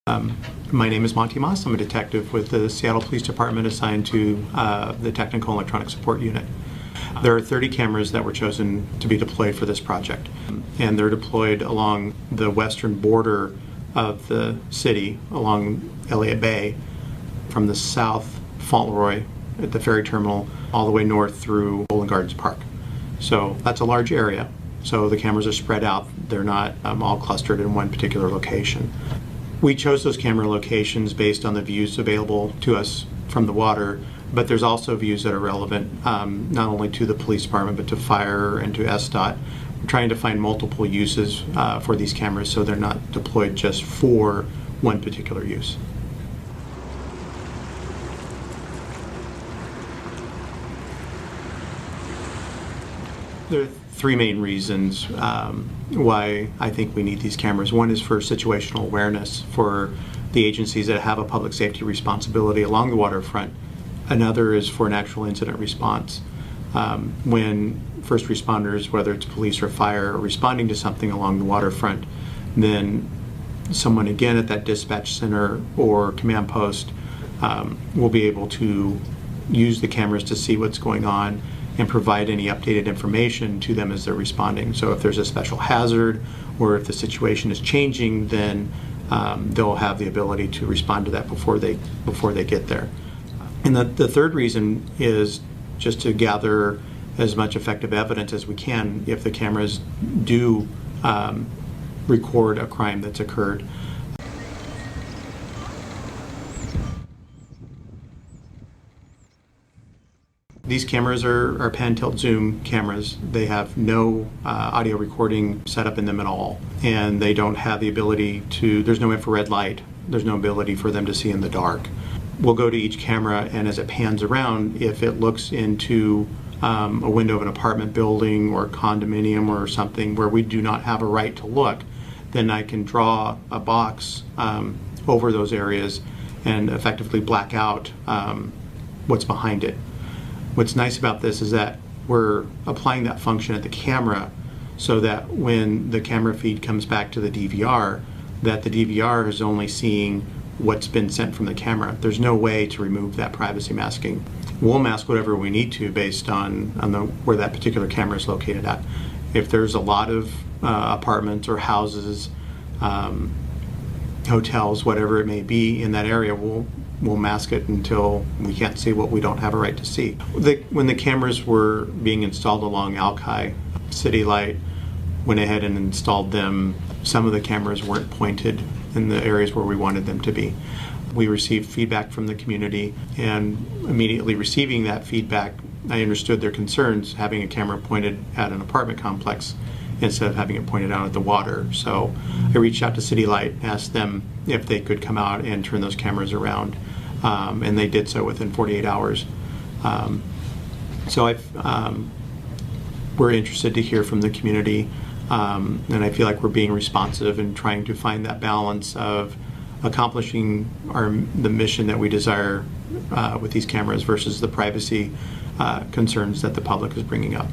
My name is Monty Moss. I'm a detective with the Seattle Police Department assigned to the Technical and Electronic Support Unit. There are 30 cameras that were chosen to be deployed for this project, and they're deployed along the western border of the city, along Elliott Bay, from the south Fauntleroy at the ferry terminal all the way north through Bowling Gardens Park. So that's a large area. So the cameras are spread out. They're not all clustered in one particular location. We chose those camera locations based on the views available to us from the water, but there's also views that are relevant not only to the police department but to fire and to SDOT. We're trying to find multiple uses for these cameras so they're not deployed just for one particular use. There are three main reasons why I think we need these cameras. One is for situational awareness for the agencies that have a public safety responsibility along the waterfront. Another is for an actual incident response. When first responders, whether it's police or fire, are responding to something along the waterfront, then someone again at that dispatch center or command post will be able to use the cameras to see what's going on and provide any updated information to them as they're responding. So if there's a special hazard or if the situation is changing, then they'll have the ability to respond to that before they get there. And the third reason is just to gather as much effective evidence as we can if the cameras do record a crime that's occurred. These cameras are pan-tilt zoom cameras. They have no audio recording set up in them at all, and they don't have the ability to, there's no infrared light, there's no ability for them to see in the dark. We'll go to each camera, and as it pans around, if it looks into a window of an apartment building or condominium or something where we do not have a right to look, then I can draw a box over those areas and effectively black out what's behind it. What's nice about this is that we're applying that function at the camera so that when the camera feed comes back to the DVR, that the DVR is only seeing what's been sent from the camera. There's no way to remove that privacy masking. We'll mask whatever we need to based on where that particular camera is located at. If there's a lot of apartments or houses, hotels, whatever it may be in that area, we'll mask it until we can't see what we don't have a right to see. When the cameras were being installed along Alki, City Light went ahead and installed them. Some of the cameras weren't pointed in the areas where we wanted them to be. We received feedback from the community, and immediately receiving that feedback, I understood their concerns having a camera pointed at an apartment complex instead of having it pointed out at the water. So I reached out to City Light, asked them if they could come out and turn those cameras around, and they did so within 48 hours. So we're interested to hear from the community, and I feel like we're being responsive and trying to find that balance of accomplishing the mission that we desire with these cameras versus the privacy concerns that the public is bringing up.